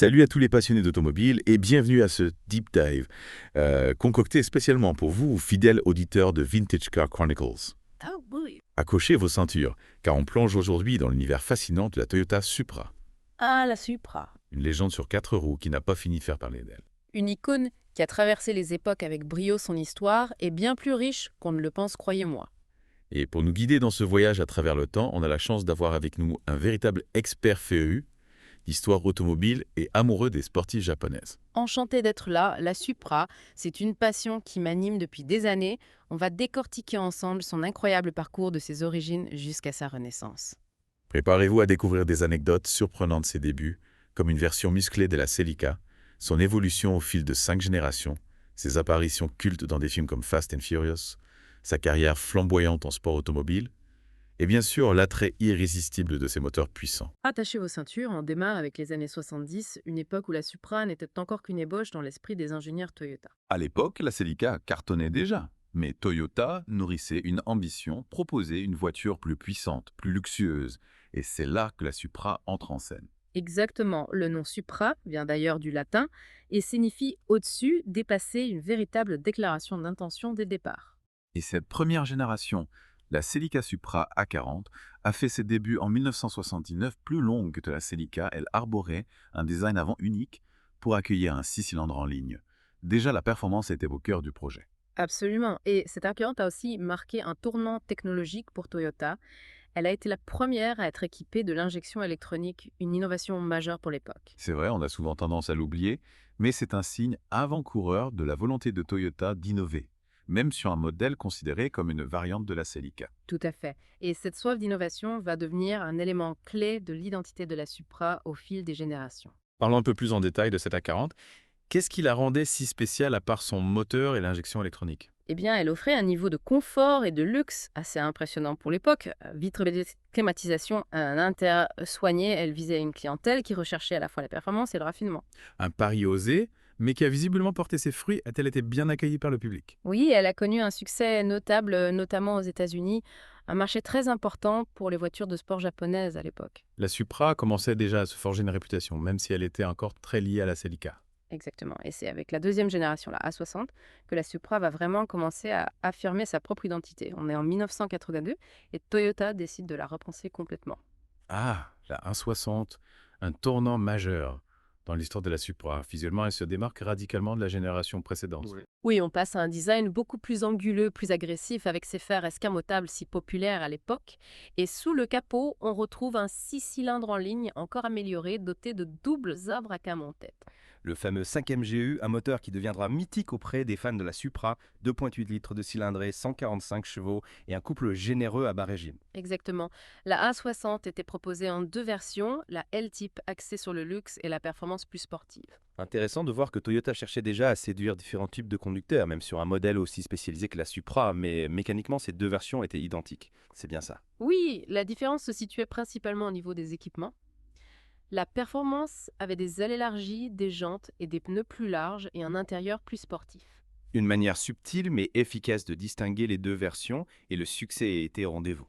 Salut à tous les passionnés d'automobile et bienvenue à ce Deep Dive, concocté spécialement pour vous, fidèles auditeurs de Vintage Car Chronicles. Oh oui. Accrochez vos ceintures, car on plonge aujourd'hui dans l'univers fascinant de la Toyota Supra, Ah, la Supra. une légende sur 4 roues qui n'a pas fini de faire parler d'elle. Une icône qui a traversé les époques avec brio. Son histoire est bien plus riche qu'on ne le pense, croyez-moi. Et pour nous guider dans ce voyage à travers le temps, on a la chance d'avoir avec nous un véritable expert FEU d'histoire automobile et amoureux des sportives japonaises. Enchanté d'être là, la Supra, c'est une passion qui m'anime depuis des années. On va décortiquer ensemble son incroyable parcours de ses origines jusqu'à sa renaissance. Préparez-vous à découvrir des anecdotes surprenantes de ses débuts, comme une version musclée de la Celica, son évolution au fil de 5 générations, ses apparitions cultes dans des films comme Fast and Furious, sa carrière flamboyante en sport automobile, et bien sûr l'attrait irrésistible de ses moteurs puissants. Attachez vos ceintures, on démarre avec les années 70, une époque où la Supra n'était encore qu'une ébauche dans l'esprit des ingénieurs Toyota. À l'époque, la Celica cartonnait déjà, mais Toyota nourrissait une ambition, proposer une voiture plus puissante, plus luxueuse, et c'est là que la Supra entre en scène. Exactement, le nom Supra vient d'ailleurs du latin et signifie au-dessus, dépasser, une véritable déclaration d'intention dès le départ. Et cette première génération, la Celica Supra A40, a fait ses débuts en 1979. Plus longue que la Celica, elle arborait un design avant unique pour accueillir un 6 cylindres en ligne. Déjà, la performance était au cœur du projet. Absolument, et cette A40 a aussi marqué un tournant technologique pour Toyota. Elle a été la première à être équipée de l'injection électronique, une innovation majeure pour l'époque. C'est vrai, on a souvent tendance à l'oublier, mais c'est un signe avant-coureur de la volonté de Toyota d'innover, même sur un modèle considéré comme une variante de la Celica. Tout à fait. Et cette soif d'innovation va devenir un élément clé de l'identité de la Supra au fil des générations. Parlons un peu plus en détail de cette A40. Qu'est-ce qui la rendait si spéciale à part son moteur et l'injection électronique? Eh bien, elle offrait un niveau de confort et de luxe assez impressionnant pour l'époque. Vitre climatisation, un intérieur soigné, elle visait une clientèle qui recherchait à la fois la performance et le raffinement. Un pari osé, mais qui a visiblement porté ses fruits, a-t-elle été bien accueillie par le public? Oui, elle a connu un succès notable, notamment aux États-Unis, un marché très important pour les voitures de sport japonaises à l'époque. La Supra commençait déjà à se forger une réputation, même si elle était encore très liée à la Celica. Exactement. Et c'est avec la deuxième génération, la A60, que la Supra va vraiment commencer à affirmer sa propre identité. On est en 1982 et Toyota décide de la repenser complètement. Ah, la 160, un tournant majeur dans l'histoire de la Supra. Visuellement, elle se démarque radicalement de la génération précédente. Oui. Oui, on passe à un design beaucoup plus anguleux, plus agressif, avec ses fers escamotables si populaires à l'époque. Et sous le capot, on retrouve un 6 cylindres en ligne encore amélioré, doté de doubles arbres à cam en tête. Le fameux 5 MGU, un moteur qui deviendra mythique auprès des fans de la Supra, 2,8 litres de cylindrée, 145 chevaux et un couple généreux à bas régime. Exactement. La A60 était proposée en deux versions, la L-Type axée sur le luxe et la performance plus sportive. Intéressant de voir que Toyota cherchait déjà à séduire différents types de conducteurs, même sur un modèle aussi spécialisé que la Supra, mais mécaniquement ces deux versions étaient identiques. C'est bien ça. Oui, la différence se situait principalement au niveau des équipements. La performance avait des ailes élargies, des jantes et des pneus plus larges et un intérieur plus sportif. Une manière subtile mais efficace de distinguer les deux versions et le succès a été au rendez-vous.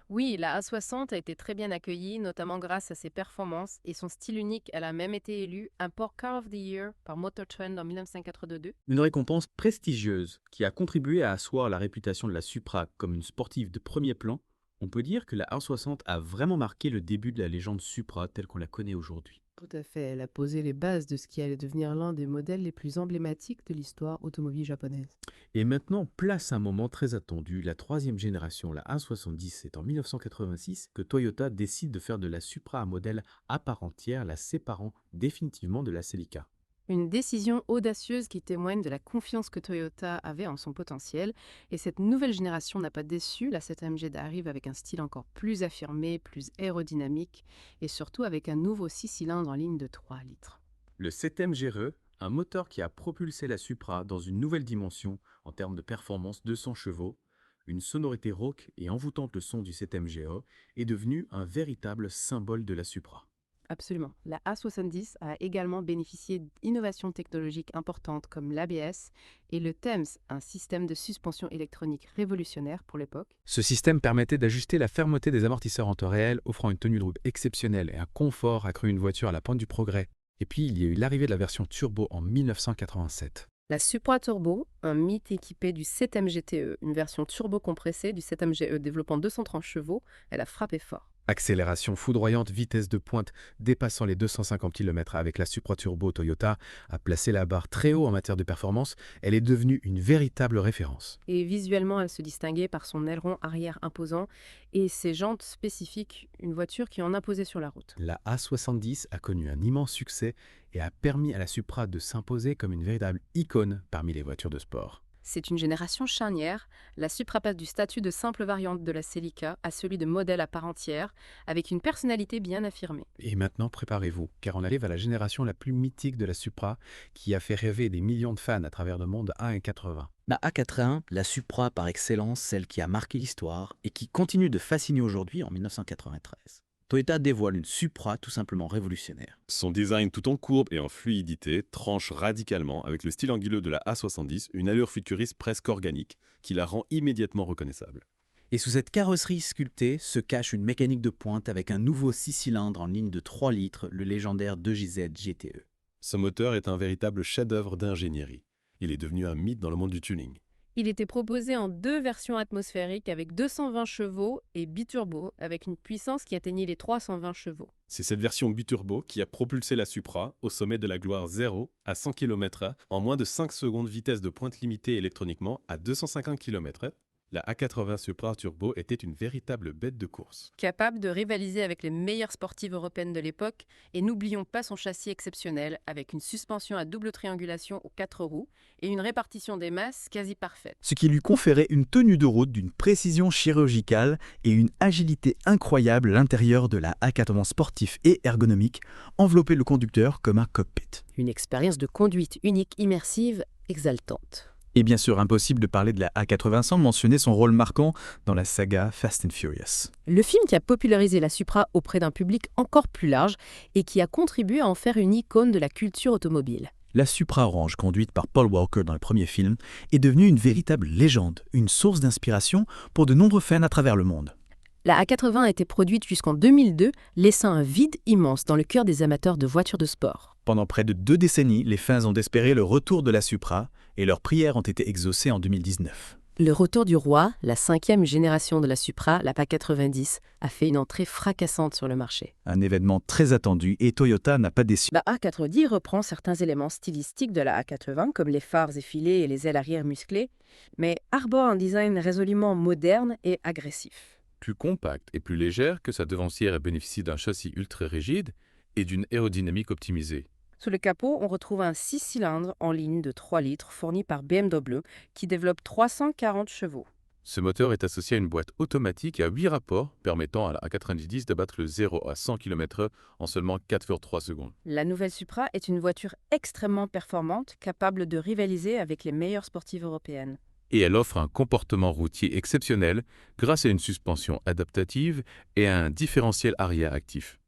Oui, la A60 a été très bien accueillie, notamment grâce à ses performances et son style unique. Elle a même été élue un Car of the Year par Motor Trend en 1982. Une récompense prestigieuse qui a contribué à asseoir la réputation de la Supra comme une sportive de premier plan. On peut dire que la R60 a vraiment marqué le début de la légende Supra telle qu'on la connaît aujourd'hui. Tout à fait, elle a posé les bases de ce qui allait devenir l'un des modèles les plus emblématiques de l'histoire automobile japonaise. Et maintenant, place un moment très attendu, la troisième génération, la A70, c'est en 1986 que Toyota décide de faire de la Supra un modèle à part entière, la séparant définitivement de la Celica. Une décision audacieuse qui témoigne de la confiance que Toyota avait en son potentiel. Et cette nouvelle génération n'a pas déçu. La 7AMG arrive avec un style encore plus affirmé, plus aérodynamique et surtout avec un nouveau 6 cylindres en ligne de 3 litres. Le 7MGRE, un moteur qui a propulsé la Supra dans une nouvelle dimension en termes de performance 200 chevaux, une sonorité rauque et envoûtante le son du 7MGE, est devenu un véritable symbole de la Supra. Absolument. La A70 a également bénéficié d'innovations technologiques importantes comme l'ABS et le TEMS, un système de suspension électronique révolutionnaire pour l'époque. Ce système permettait d'ajuster la fermeté des amortisseurs en temps réel, offrant une tenue de route exceptionnelle et un confort accru à une voiture à la pointe du progrès. Et puis, il y a eu l'arrivée de la version turbo en 1987. La Supra Turbo, un mythe équipé du 7M GTE, une version turbo compressée du 7M GE développant 230 chevaux, elle a frappé fort. Accélération foudroyante, vitesse de pointe dépassant les 250 km avec la Supra Turbo Toyota a placé la barre très haut en matière de performance. Elle est devenue une véritable référence. Et visuellement, elle se distinguait par son aileron arrière imposant et ses jantes spécifiques, une voiture qui en imposait sur la route. La A70 a connu un immense succès et a permis à la Supra de s'imposer comme une véritable icône parmi les voitures de sport. C'est une génération charnière. La Supra passe du statut de simple variante de la Celica à celui de modèle à part entière, avec une personnalité bien affirmée. Et maintenant, préparez-vous, car on arrive à la génération la plus mythique de la Supra qui a fait rêver des millions de fans à travers le monde A180. La A81, la Supra par excellence, celle qui a marqué l'histoire et qui continue de fasciner aujourd'hui en 1993. Toyota dévoile une Supra tout simplement révolutionnaire. Son design tout en courbe et en fluidité tranche radicalement avec le style anguleux de la A70, une allure futuriste presque organique qui la rend immédiatement reconnaissable. Et sous cette carrosserie sculptée se cache une mécanique de pointe avec un nouveau 6 cylindres en ligne de 3 litres, le légendaire 2JZ GTE. Ce moteur est un véritable chef-d'œuvre d'ingénierie. Il est devenu un mythe dans le monde du tuning. Il était proposé en 2 versions atmosphériques avec 220 chevaux et biturbo avec une puissance qui atteignait les 320 chevaux. C'est cette version biturbo qui a propulsé la Supra au sommet de la gloire 0 à 100 km/h en moins de 5 secondes, vitesse de pointe limitée électroniquement à 250 km/h. La A80 Supra Turbo était une véritable bête de course. Capable de rivaliser avec les meilleures sportives européennes de l'époque, et n'oublions pas son châssis exceptionnel avec une suspension à double triangulation aux 4 roues et une répartition des masses quasi parfaite. Ce qui lui conférait une tenue de route d'une précision chirurgicale et une agilité incroyable à l'intérieur de la A80 sportif et ergonomique, enveloppait le conducteur comme un cockpit. Une expérience de conduite unique, immersive, exaltante. Et bien sûr, impossible de parler de la A80 sans mentionner son rôle marquant dans la saga Fast and Furious. Le film qui a popularisé la Supra auprès d'un public encore plus large et qui a contribué à en faire une icône de la culture automobile. La Supra orange, conduite par Paul Walker dans le premier film, est devenue une véritable légende, une source d'inspiration pour de nombreux fans à travers le monde. La A80 a été produite jusqu'en 2002, laissant un vide immense dans le cœur des amateurs de voitures de sport. Pendant près de 2 décennies, les fans ont espéré le retour de la Supra et leurs prières ont été exaucées en 2019. Le retour du roi, la 5e génération de la Supra, la A90, a fait une entrée fracassante sur le marché. Un événement très attendu et Toyota n'a pas déçu. La A90 reprend certains éléments stylistiques de la A80, comme les phares effilés et les ailes arrière musclées, mais arbore un design résolument moderne et agressif. Plus compacte et plus légère que sa devancière, bénéficie d'un châssis ultra rigide et d'une aérodynamique optimisée. Sous le capot, on retrouve un 6 cylindres en ligne de 3 litres fourni par BMW qui développe 340 chevaux. Ce moteur est associé à une boîte automatique et à 8 rapports permettant à la A90 de battre le 0 à 100 km/h en seulement 4,3 secondes. La nouvelle Supra est une voiture extrêmement performante, capable de rivaliser avec les meilleures sportives européennes. Et elle offre un comportement routier exceptionnel grâce à une suspension adaptative et à un différentiel arrière actif.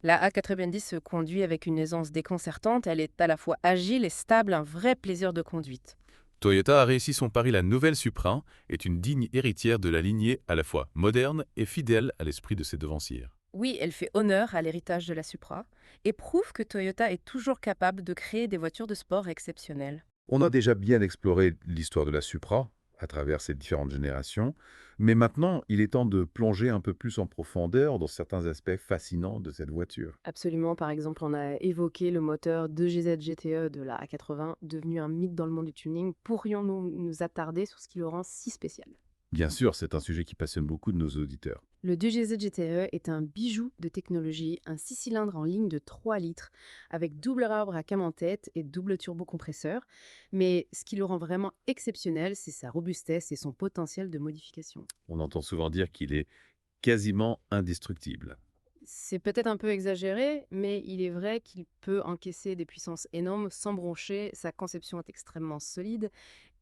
La A90 se conduit avec une aisance déconcertante, elle est à la fois agile et stable, un vrai plaisir de conduite. Toyota a réussi son pari, la nouvelle Supra est une digne héritière de la lignée à la fois moderne et fidèle à l'esprit de ses devancières. Oui, elle fait honneur à l'héritage de la Supra et prouve que Toyota est toujours capable de créer des voitures de sport exceptionnelles. On a déjà bien exploré l'histoire de la Supra à travers ces différentes générations, mais maintenant, il est temps de plonger un peu plus en profondeur dans certains aspects fascinants de cette voiture. Absolument, par exemple, on a évoqué le moteur 2JZ GTE de la A80, devenu un mythe dans le monde du tuning. Pourrions-nous nous attarder sur ce qui le rend si spécial? Bien sûr, c'est un sujet qui passionne beaucoup de nos auditeurs. Le 2JZ GTE est un bijou de technologie, un 6 cylindres en ligne de 3 litres, avec double arbre à cam en tête et double turbocompresseur. Mais ce qui le rend vraiment exceptionnel, c'est sa robustesse et son potentiel de modification. On entend souvent dire qu'il est quasiment indestructible. C'est peut-être un peu exagéré, mais il est vrai qu'il peut encaisser des puissances énormes sans broncher. Sa conception est extrêmement solide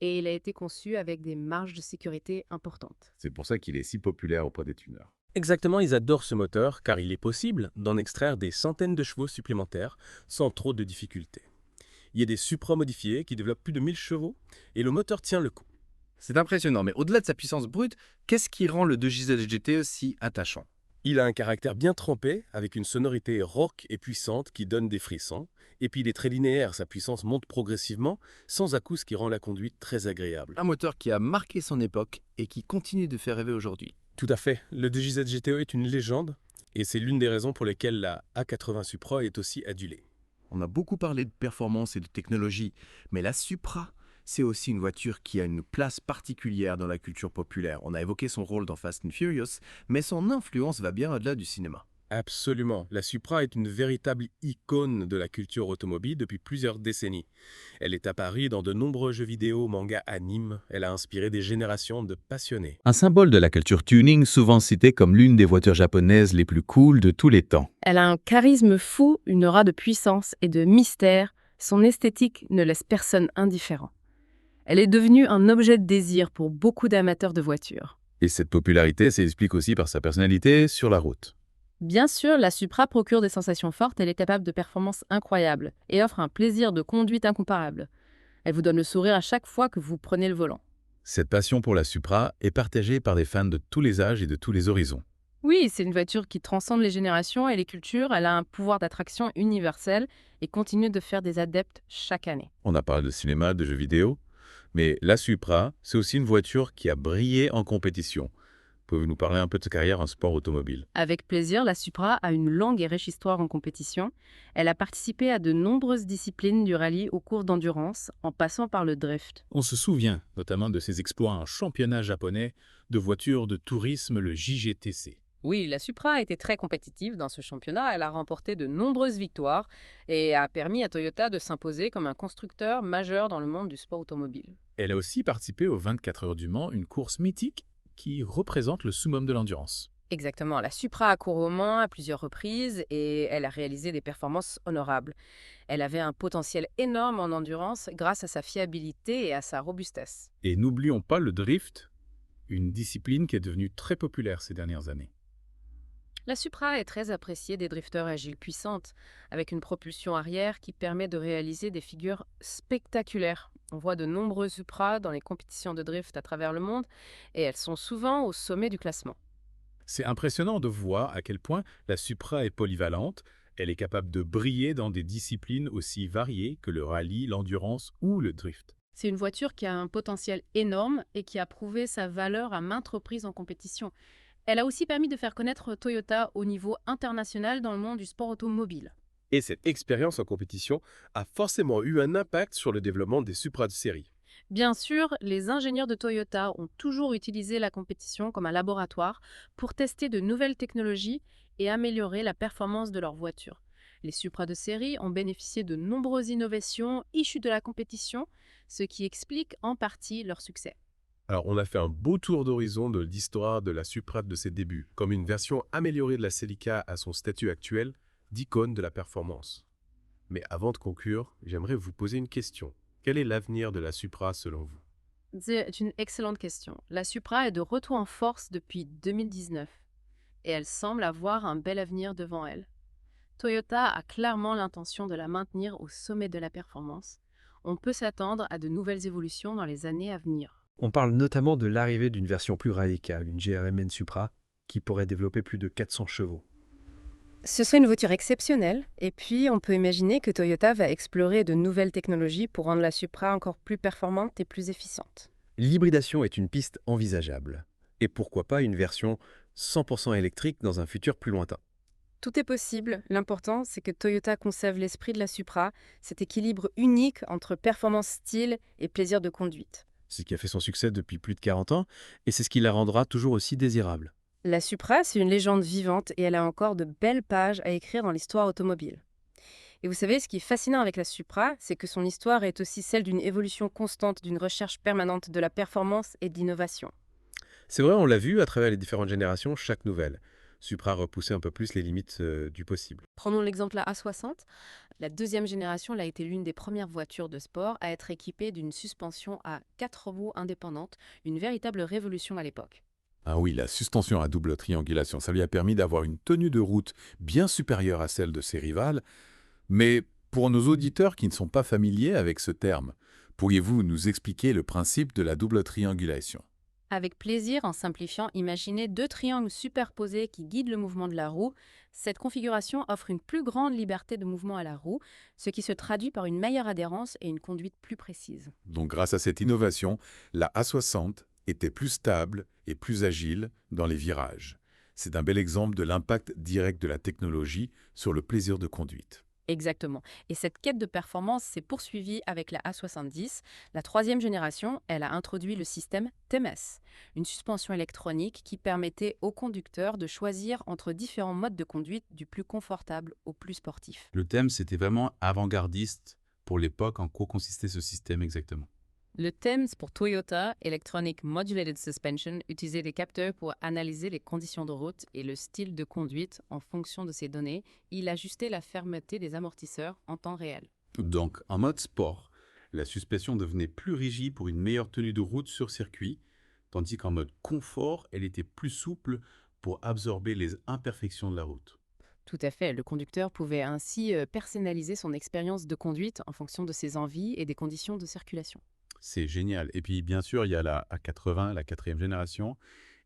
et il a été conçu avec des marges de sécurité importantes. C'est pour ça qu'il est si populaire auprès des tuneurs. Exactement, ils adorent ce moteur car il est possible d'en extraire des centaines de chevaux supplémentaires sans trop de difficultés. Il y a des Supra modifiés qui développent plus de 1000 chevaux et le moteur tient le coup. C'est impressionnant, mais au-delà de sa puissance brute, qu'est-ce qui rend le 2JZ GTE si attachant? Il a un caractère bien trempé, avec une sonorité rock et puissante qui donne des frissons. Et puis il est très linéaire, sa puissance monte progressivement, sans à-coups, ce qui rend la conduite très agréable. Un moteur qui a marqué son époque et qui continue de faire rêver aujourd'hui. Tout à fait, le 2JZ GTO est une légende, et c'est l'une des raisons pour lesquelles la A80 Supra est aussi adulée. On a beaucoup parlé de performance et de technologie, mais la Supra, c'est aussi une voiture qui a une place particulière dans la culture populaire. On a évoqué son rôle dans Fast and Furious, mais son influence va bien au-delà du cinéma. Absolument, la Supra est une véritable icône de la culture automobile depuis plusieurs décennies. Elle est apparue dans de nombreux jeux vidéo, mangas, animes. Elle a inspiré des générations de passionnés. Un symbole de la culture tuning, souvent cité comme l'une des voitures japonaises les plus cool de tous les temps. Elle a un charisme fou, une aura de puissance et de mystère. Son esthétique ne laisse personne indifférent. Elle est devenue un objet de désir pour beaucoup d'amateurs de voitures. Et cette popularité s'explique aussi par sa personnalité sur la route. Bien sûr, la Supra procure des sensations fortes, elle est capable de performances incroyables et offre un plaisir de conduite incomparable. Elle vous donne le sourire à chaque fois que vous prenez le volant. Cette passion pour la Supra est partagée par des fans de tous les âges et de tous les horizons. Oui, c'est une voiture qui transcende les générations et les cultures, elle a un pouvoir d'attraction universel et continue de faire des adeptes chaque année. On a parlé de cinéma, de jeux vidéo, mais la Supra, c'est aussi une voiture qui a brillé en compétition. Pouvez-vous nous parler un peu de sa carrière en sport automobile? Avec plaisir, la Supra a une longue et riche histoire en compétition. Elle a participé à de nombreuses disciplines du rallye aux courses d'endurance, en passant par le drift. On se souvient notamment de ses exploits en championnat japonais de voitures de tourisme, le JGTC. Oui, la Supra a été très compétitive dans ce championnat. Elle a remporté de nombreuses victoires et a permis à Toyota de s'imposer comme un constructeur majeur dans le monde du sport automobile. Elle a aussi participé aux 24 heures du Mans, une course mythique qui représente le summum de l'endurance. Exactement, la Supra a couru au Mans à plusieurs reprises et elle a réalisé des performances honorables. Elle avait un potentiel énorme en endurance grâce à sa fiabilité et à sa robustesse. Et n'oublions pas le drift, une discipline qui est devenue très populaire ces dernières années. La Supra est très appréciée des drifters agiles puissantes, avec une propulsion arrière qui permet de réaliser des figures spectaculaires. On voit de nombreux Supra dans les compétitions de drift à travers le monde et elles sont souvent au sommet du classement. C'est impressionnant de voir à quel point la Supra est polyvalente. Elle est capable de briller dans des disciplines aussi variées que le rallye, l'endurance ou le drift. C'est une voiture qui a un potentiel énorme et qui a prouvé sa valeur à maintes reprises en compétition. Elle a aussi permis de faire connaître Toyota au niveau international dans le monde du sport automobile. Et cette expérience en compétition a forcément eu un impact sur le développement des Supra de série. Bien sûr, les ingénieurs de Toyota ont toujours utilisé la compétition comme un laboratoire pour tester de nouvelles technologies et améliorer la performance de leurs voitures. Les Supra de série ont bénéficié de nombreuses innovations issues de la compétition, ce qui explique en partie leur succès. Alors, on a fait un beau tour d'horizon de l'histoire de la Supra de ses débuts, comme une version améliorée de la Celica à son statut actuel d'icône de la performance. Mais avant de conclure, j'aimerais vous poser une question. Quel est l'avenir de la Supra selon vous? C'est une excellente question. La Supra est de retour en force depuis 2019 et elle semble avoir un bel avenir devant elle. Toyota a clairement l'intention de la maintenir au sommet de la performance. On peut s'attendre à de nouvelles évolutions dans les années à venir. On parle notamment de l'arrivée d'une version plus radicale, une GRMN Supra, qui pourrait développer plus de 400 chevaux. Ce serait une voiture exceptionnelle, et puis on peut imaginer que Toyota va explorer de nouvelles technologies pour rendre la Supra encore plus performante et plus efficiente. L'hybridation est une piste envisageable. Et pourquoi pas une version 100% électrique dans un futur plus lointain. Tout est possible, l'important c'est que Toyota conserve l'esprit de la Supra, cet équilibre unique entre performance, style et plaisir de conduite. C'est ce qui a fait son succès depuis plus de 40 ans, et c'est ce qui la rendra toujours aussi désirable. La Supra, c'est une légende vivante et elle a encore de belles pages à écrire dans l'histoire automobile. Et vous savez, ce qui est fascinant avec la Supra, c'est que son histoire est aussi celle d'une évolution constante, d'une recherche permanente de la performance et de l'innovation. C'est vrai, on l'a vu à travers les différentes générations, chaque nouvelle. Supra repoussait un peu plus les limites du possible. Prenons l'exemple la A60. La deuxième génération elle a été l'une des premières voitures de sport à être équipée d'une suspension à 4 roues indépendantes, une véritable révolution à l'époque. Ah oui, la suspension à double triangulation, ça lui a permis d'avoir une tenue de route bien supérieure à celle de ses rivales. Mais pour nos auditeurs qui ne sont pas familiers avec ce terme, pourriez-vous nous expliquer le principe de la double triangulation? Avec plaisir, en simplifiant, imaginez deux triangles superposés qui guident le mouvement de la roue. Cette configuration offre une plus grande liberté de mouvement à la roue, ce qui se traduit par une meilleure adhérence et une conduite plus précise. Donc grâce à cette innovation, la A60 était plus stable et plus agile dans les virages. C'est un bel exemple de l'impact direct de la technologie sur le plaisir de conduite. Exactement. Et cette quête de performance s'est poursuivie avec la A70. La troisième génération, elle a introduit le système TMS, une suspension électronique qui permettait aux conducteurs de choisir entre différents modes de conduite du plus confortable au plus sportif. Le thème, c'était vraiment avant-gardiste pour l'époque. En quoi consistait ce système exactement? Le TEMS pour Toyota, Electronic Modulated Suspension, utilisait des capteurs pour analyser les conditions de route et le style de conduite en fonction de ces données. Il ajustait la fermeté des amortisseurs en temps réel. Donc, en mode sport, la suspension devenait plus rigide pour une meilleure tenue de route sur circuit, tandis qu'en mode confort, elle était plus souple pour absorber les imperfections de la route. Tout à fait. Le conducteur pouvait ainsi personnaliser son expérience de conduite en fonction de ses envies et des conditions de circulation. C'est génial. Et puis, bien sûr, il y a la A80, la quatrième génération,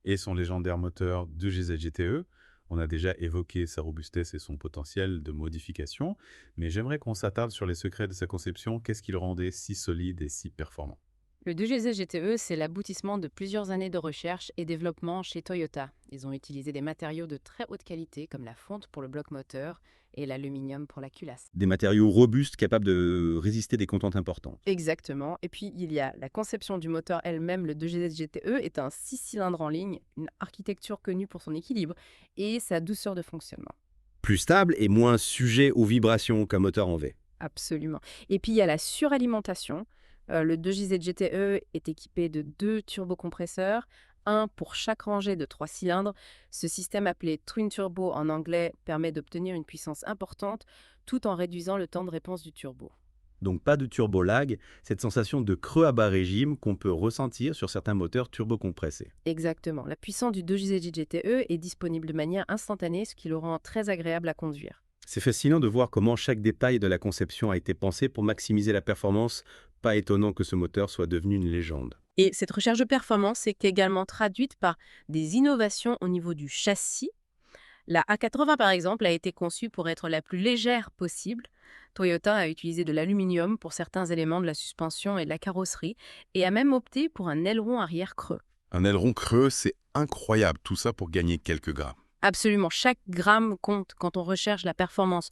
et son légendaire moteur 2GZ GTE. On a déjà évoqué sa robustesse et son potentiel de modification, mais j'aimerais qu'on s'attarde sur les secrets de sa conception. Qu'est-ce qui le rendait si solide et si performant? Le 2GZ GTE, c'est l'aboutissement de plusieurs années de recherche et développement chez Toyota. Ils ont utilisé des matériaux de très haute qualité comme la fonte pour le bloc moteur et l'aluminium pour la culasse. Des matériaux robustes capables de résister des contraintes importantes. Exactement. Et puis, il y a la conception du moteur elle-même. Le 2GZ GTE est un 6 cylindres en ligne, une architecture connue pour son équilibre et sa douceur de fonctionnement. Plus stable et moins sujet aux vibrations qu'un moteur en V. Absolument. Et puis, il y a la suralimentation. Le 2JZ GTE est équipé de 2 turbocompresseurs, un pour chaque rangée de 3 cylindres. Ce système appelé Twin Turbo en anglais permet d'obtenir une puissance importante tout en réduisant le temps de réponse du turbo. Donc pas de turbo lag, cette sensation de creux à bas régime qu'on peut ressentir sur certains moteurs turbocompressés. Exactement. La puissance du 2JZ GTE est disponible de manière instantanée, ce qui le rend très agréable à conduire. C'est fascinant de voir comment chaque détail de la conception a été pensé pour maximiser la performance. Pas étonnant que ce moteur soit devenu une légende. Et cette recherche de performance est également traduite par des innovations au niveau du châssis. La A80, par exemple, a été conçue pour être la plus légère possible. Toyota a utilisé de l'aluminium pour certains éléments de la suspension et de la carrosserie et a même opté pour un aileron arrière creux. Un aileron creux, c'est incroyable, tout ça pour gagner quelques grammes. Absolument, chaque gramme compte quand on recherche la performance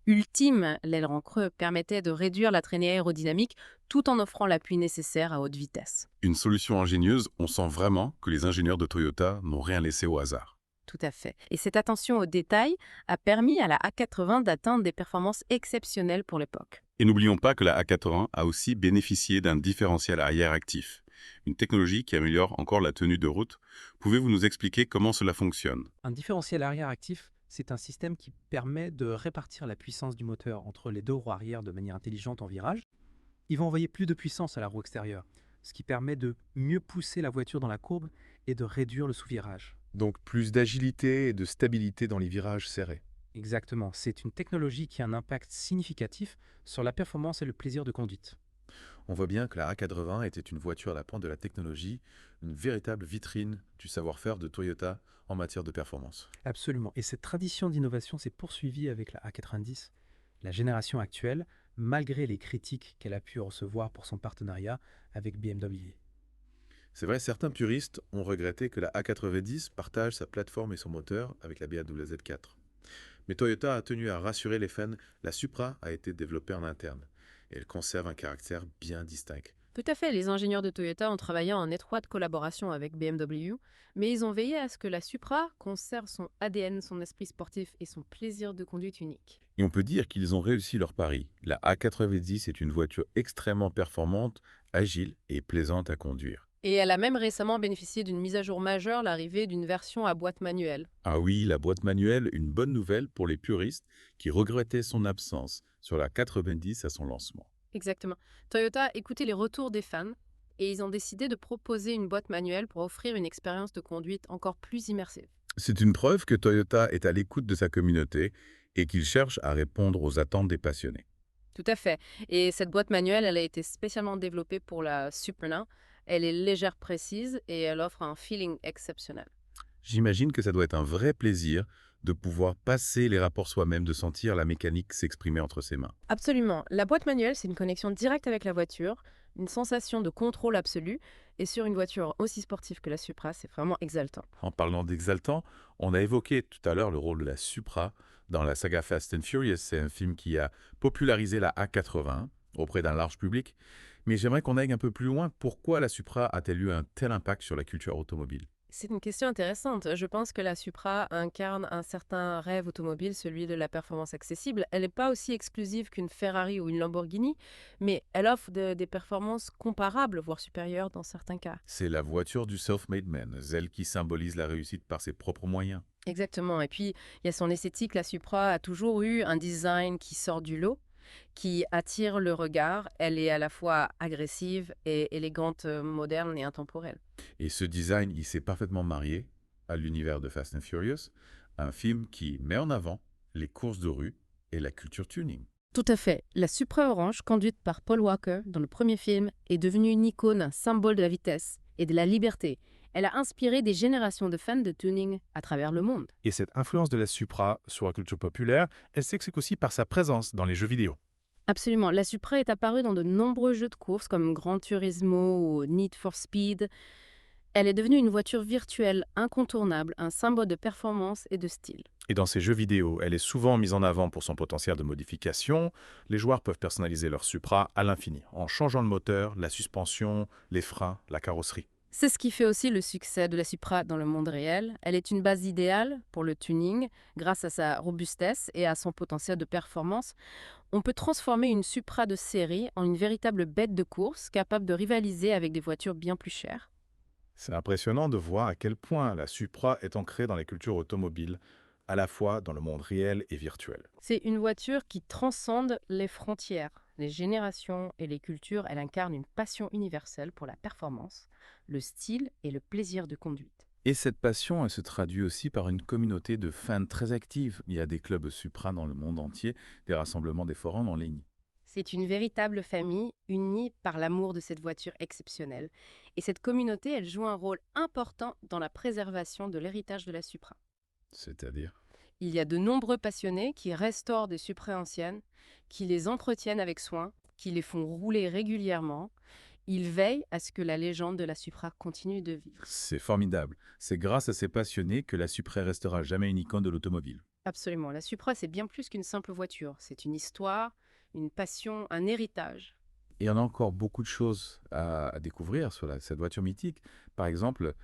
ultime. L'aileron creux permettait de réduire la traînée aérodynamique tout en offrant l'appui nécessaire à haute vitesse. Une solution ingénieuse, on sent vraiment que les ingénieurs de Toyota n'ont rien laissé au hasard. Tout à fait. Et cette attention aux détails a permis à la A80 d'atteindre des performances exceptionnelles pour l'époque. Et n'oublions pas que la A80 a aussi bénéficié d'un différentiel arrière actif, une technologie qui améliore encore la tenue de route. Pouvez-vous nous expliquer comment cela fonctionne? Un différentiel arrière actif, c'est un système qui permet de répartir la puissance du moteur entre les deux roues arrière de manière intelligente en virage. Il va envoyer plus de puissance à la roue extérieure, ce qui permet de mieux pousser la voiture dans la courbe et de réduire le sous-virage. Donc plus d'agilité et de stabilité dans les virages serrés. Exactement, c'est une technologie qui a un impact significatif sur la performance et le plaisir de conduite. On voit bien que la A80 était une voiture à la pointe de la technologie, une véritable vitrine du savoir-faire de Toyota en matière de performance. Absolument, et cette tradition d'innovation s'est poursuivie avec la A90, la génération actuelle, malgré les critiques qu'elle a pu recevoir pour son partenariat avec BMW. C'est vrai, certains puristes ont regretté que la A90 partage sa plateforme et son moteur avec la BMW Z4. Mais Toyota a tenu à rassurer les fans, la Supra a été développée en interne et elle conserve un caractère bien distinct. Tout à fait, les ingénieurs de Toyota ont travaillé en étroite collaboration avec BMW, mais ils ont veillé à ce que la Supra conserve son ADN, son esprit sportif et son plaisir de conduite unique. Et on peut dire qu'ils ont réussi leur pari. La A90 est une voiture extrêmement performante, agile et plaisante à conduire. Et elle a même récemment bénéficié d'une mise à jour majeure, l'arrivée d'une version à boîte manuelle. Ah oui, la boîte manuelle, une bonne nouvelle pour les puristes qui regrettaient son absence sur la 90 à son lancement. Exactement. Toyota a écouté les retours des fans et ils ont décidé de proposer une boîte manuelle pour offrir une expérience de conduite encore plus immersive. C'est une preuve que Toyota est à l'écoute de sa communauté et qu'il cherche à répondre aux attentes des passionnés. Tout à fait. Et cette boîte manuelle, elle a été spécialement développée pour la Supra. Elle est légère, précise et elle offre un feeling exceptionnel. J'imagine que ça doit être un vrai plaisir de pouvoir passer les rapports soi-même, de sentir la mécanique s'exprimer entre ses mains. Absolument. La boîte manuelle, c'est une connexion directe avec la voiture, une sensation de contrôle absolu. Et sur une voiture aussi sportive que la Supra, c'est vraiment exaltant. En parlant d'exaltant, on a évoqué tout à l'heure le rôle de la Supra dans la saga Fast and Furious. C'est un film qui a popularisé la A80 auprès d'un large public. Mais j'aimerais qu'on aille un peu plus loin. Pourquoi la Supra a-t-elle eu un tel impact sur la culture automobile? C'est une question intéressante. Je pense que la Supra incarne un certain rêve automobile, celui de la performance accessible. Elle n'est pas aussi exclusive qu'une Ferrari ou une Lamborghini, mais elle offre des performances comparables, voire supérieures dans certains cas. C'est la voiture du self-made man, celle qui symbolise la réussite par ses propres moyens. Exactement. Et puis, il y a son esthétique. La Supra a toujours eu un design qui sort du lot, qui attire le regard. Elle est à la fois agressive et élégante, moderne et intemporelle. Et ce design, il s'est parfaitement marié à l'univers de Fast and Furious, un film qui met en avant les courses de rue et la culture tuning. Tout à fait. La Supra orange, conduite par Paul Walker dans le premier film, est devenue une icône, un symbole de la vitesse et de la liberté. Elle a inspiré des générations de fans de tuning à travers le monde. Et cette influence de la Supra sur la culture populaire, elle s'explique aussi par sa présence dans les jeux vidéo. Absolument. La Supra est apparue dans de nombreux jeux de course comme Gran Turismo ou Need for Speed. Elle est devenue une voiture virtuelle incontournable, un symbole de performance et de style. Et dans ces jeux vidéo, elle est souvent mise en avant pour son potentiel de modification. Les joueurs peuvent personnaliser leur Supra à l'infini, en changeant le moteur, la suspension, les freins, la carrosserie. C'est ce qui fait aussi le succès de la Supra dans le monde réel. Elle est une base idéale pour le tuning grâce à sa robustesse et à son potentiel de performance. On peut transformer une Supra de série en une véritable bête de course capable de rivaliser avec des voitures bien plus chères. C'est impressionnant de voir à quel point la Supra est ancrée dans les cultures automobiles, à la fois dans le monde réel et virtuel. C'est une voiture qui transcende les frontières, les générations et les cultures. Elle incarne une passion universelle pour la performance, le style et le plaisir de conduite. Et cette passion, elle se traduit aussi par une communauté de fans très active. Il y a des clubs Supra dans le monde entier, des rassemblements, des forums en ligne. C'est une véritable famille unie par l'amour de cette voiture exceptionnelle. Et cette communauté, elle joue un rôle important dans la préservation de l'héritage de la Supra. C'est-à-dire? Il y a de nombreux passionnés qui restaurent des Supra anciennes, qui les entretiennent avec soin, qui les font rouler régulièrement. Ils veillent à ce que la légende de la Supra continue de vivre. C'est formidable. C'est grâce à ces passionnés que la Supra restera jamais une icône de l'automobile. Absolument. La Supra, c'est bien plus qu'une simple voiture. C'est une histoire, une passion, un héritage. Et on a encore beaucoup de choses à découvrir sur cette voiture mythique. Par exemple,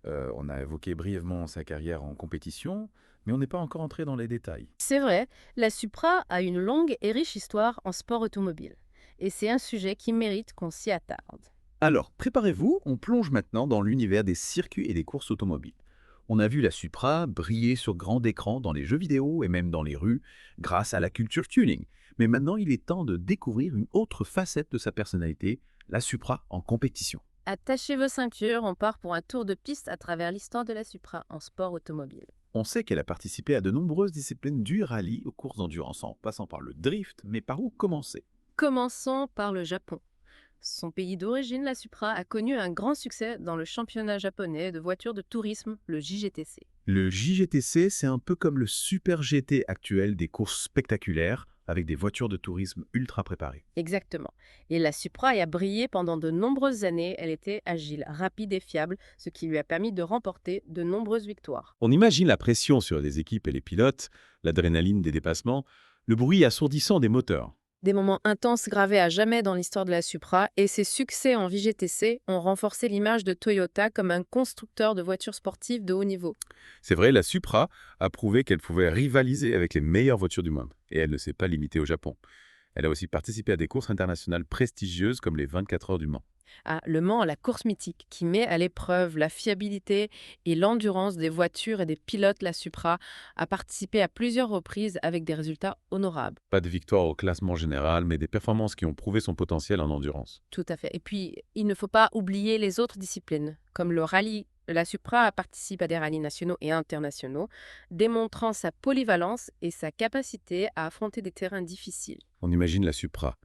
on a évoqué brièvement sa carrière en compétition, mais on n'est pas encore entré dans les détails. C'est vrai, la Supra a une longue et riche histoire en sport automobile. Et c'est un sujet qui mérite qu'on s'y attarde. Alors, préparez-vous, on plonge maintenant dans l'univers des circuits et des courses automobiles. On a vu la Supra briller sur grand écran dans les jeux vidéo et même dans les rues grâce à la culture tuning. Mais maintenant, il est temps de découvrir une autre facette de sa personnalité, la Supra en compétition. Attachez vos ceintures, on part pour un tour de piste à travers l'histoire de la Supra en sport automobile. On sait qu'elle a participé à de nombreuses disciplines du rallye aux courses d'endurance, en passant par le drift, mais par où commencer? Commençons par le Japon. Son pays d'origine, la Supra, a connu un grand succès dans le championnat japonais de voitures de tourisme, le JGTC. Le JGTC, c'est un peu comme le Super GT actuel des courses spectaculaires, avec des voitures de tourisme ultra préparées. Exactement. Et la Supra y a brillé pendant de nombreuses années. Elle était agile, rapide et fiable, ce qui lui a permis de remporter de nombreuses victoires. On imagine la pression sur les équipes et les pilotes, l'adrénaline des dépassements, le bruit assourdissant des moteurs. Des moments intenses gravés à jamais dans l'histoire de la Supra, et ses succès en VGTC ont renforcé l'image de Toyota comme un constructeur de voitures sportives de haut niveau. C'est vrai, la Supra a prouvé qu'elle pouvait rivaliser avec les meilleures voitures du monde. Et elle ne s'est pas limitée au Japon. Elle a aussi participé à des courses internationales prestigieuses comme les 24 heures du Mans. À Le Mans, la course mythique qui met à l'épreuve la fiabilité et l'endurance des voitures et des pilotes, la Supra a participé à plusieurs reprises avec des résultats honorables. Pas de victoire au classement général, mais des performances qui ont prouvé son potentiel en endurance. Tout à fait. Et puis, il ne faut pas oublier les autres disciplines, comme le rallye. La Supra participe à des rallyes nationaux et internationaux, démontrant sa polyvalence et sa capacité à affronter des terrains difficiles. On imagine la Supra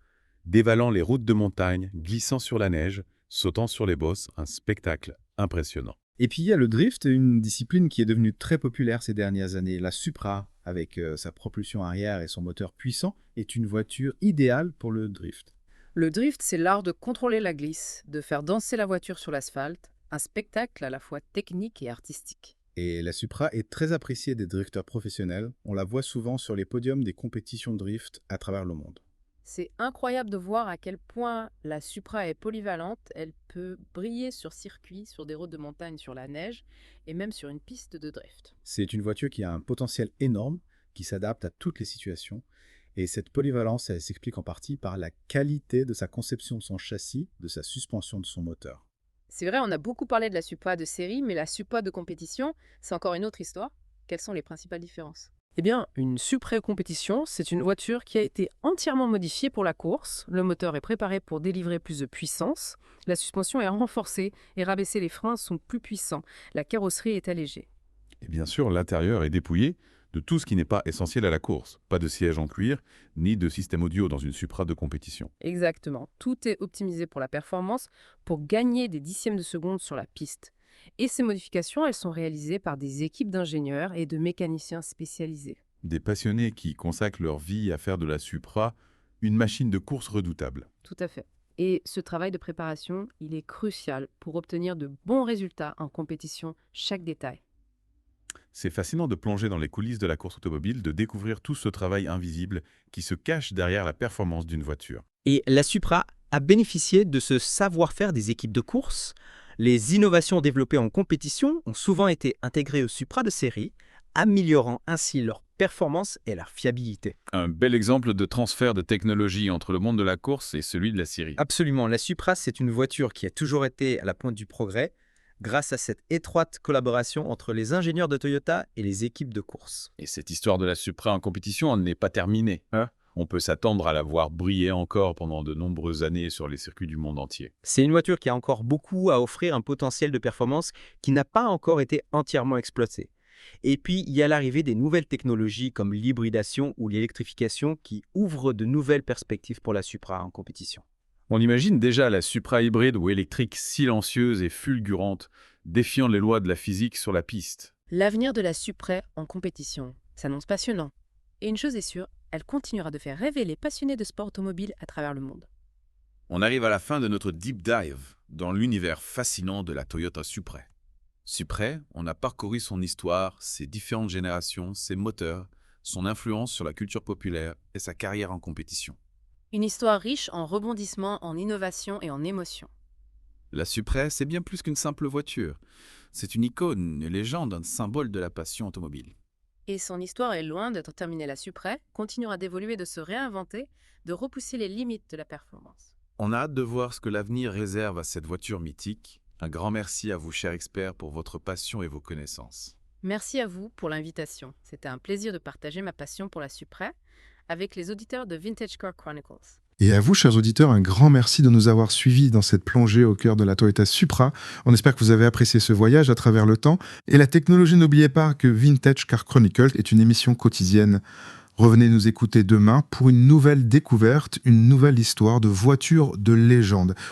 dévalant les routes de montagne, glissant sur la neige, Sautant sur les bosses, un spectacle impressionnant. Et puis il y a le drift, une discipline qui est devenue très populaire ces dernières années. La Supra, avec sa propulsion arrière et son moteur puissant, est une voiture idéale pour le drift. Le drift, c'est l'art de contrôler la glisse, de faire danser la voiture sur l'asphalte, un spectacle à la fois technique et artistique. Et la Supra est très appréciée des drifters professionnels. On la voit souvent sur les podiums des compétitions de drift à travers le monde. C'est incroyable de voir à quel point la Supra est polyvalente. Elle peut briller sur circuit, sur des routes de montagne, sur la neige et même sur une piste de drift. C'est une voiture qui a un potentiel énorme, qui s'adapte à toutes les situations. Et cette polyvalence, elle s'explique en partie par la qualité de sa conception de son châssis, de sa suspension de son moteur. C'est vrai, on a beaucoup parlé de la Supra de série, mais la Supra de compétition, c'est encore une autre histoire. Quelles sont les principales différences? Eh bien, une Supra compétition, c'est une voiture qui a été entièrement modifiée pour la course. Le moteur est préparé pour délivrer plus de puissance. La suspension est renforcée et rabaissée, les freins sont plus puissants. La carrosserie est allégée. Et bien sûr, l'intérieur est dépouillé de tout ce qui n'est pas essentiel à la course. Pas de siège en cuir, ni de système audio dans une Supra de compétition. Exactement. Tout est optimisé pour la performance, pour gagner des dixièmes de seconde sur la piste. Et ces modifications, elles sont réalisées par des équipes d'ingénieurs et de mécaniciens spécialisés. Des passionnés qui consacrent leur vie à faire de la Supra une machine de course redoutable. Tout à fait. Et ce travail de préparation, il est crucial pour obtenir de bons résultats en compétition, chaque détail. C'est fascinant de plonger dans les coulisses de la course automobile, de découvrir tout ce travail invisible qui se cache derrière la performance d'une voiture. Et la Supra a bénéficié de ce savoir-faire des équipes de course. Les innovations développées en compétition ont souvent été intégrées aux Supra de série, améliorant ainsi leur performance et leur fiabilité. Un bel exemple de transfert de technologie entre le monde de la course et celui de la série. Absolument, la Supra, c'est une voiture qui a toujours été à la pointe du progrès, grâce à cette étroite collaboration entre les ingénieurs de Toyota et les équipes de course. Et cette histoire de la Supra en compétition n'est pas terminée. On peut s'attendre à la voir briller encore pendant de nombreuses années sur les circuits du monde entier. C'est une voiture qui a encore beaucoup à offrir, un potentiel de performance qui n'a pas encore été entièrement exploité. Et puis, il y a l'arrivée des nouvelles technologies comme l'hybridation ou l'électrification qui ouvrent de nouvelles perspectives pour la Supra en compétition. On imagine déjà la Supra hybride ou électrique silencieuse et fulgurante, défiant les lois de la physique sur la piste. L'avenir de la Supra en compétition s'annonce passionnant. Et une chose est sûre, elle continuera de faire rêver les passionnés de sport automobile à travers le monde. On arrive à la fin de notre deep dive dans l'univers fascinant de la Toyota Supra. Supra, on a parcouru son histoire, ses différentes générations, ses moteurs, son influence sur la culture populaire et sa carrière en compétition. Une histoire riche en rebondissements, en innovation et en émotions. La Supra, c'est bien plus qu'une simple voiture. C'est une icône, une légende, un symbole de la passion automobile. Et son histoire est loin d'être terminée. La Supra continuera d'évoluer, de se réinventer, de repousser les limites de la performance. On a hâte de voir ce que l'avenir réserve à cette voiture mythique. Un grand merci à vous, chers experts, pour votre passion et vos connaissances. Merci à vous pour l'invitation. C'était un plaisir de partager ma passion pour la Supra avec les auditeurs de Vintage Car Chronicles. Et à vous, chers auditeurs, un grand merci de nous avoir suivis dans cette plongée au cœur de la Toyota Supra. On espère que vous avez apprécié ce voyage à travers le temps. Et la technologie, n'oubliez pas que Vintage Car Chronicles est une émission quotidienne. Revenez nous écouter demain pour une nouvelle découverte, une nouvelle histoire de voitures de légende.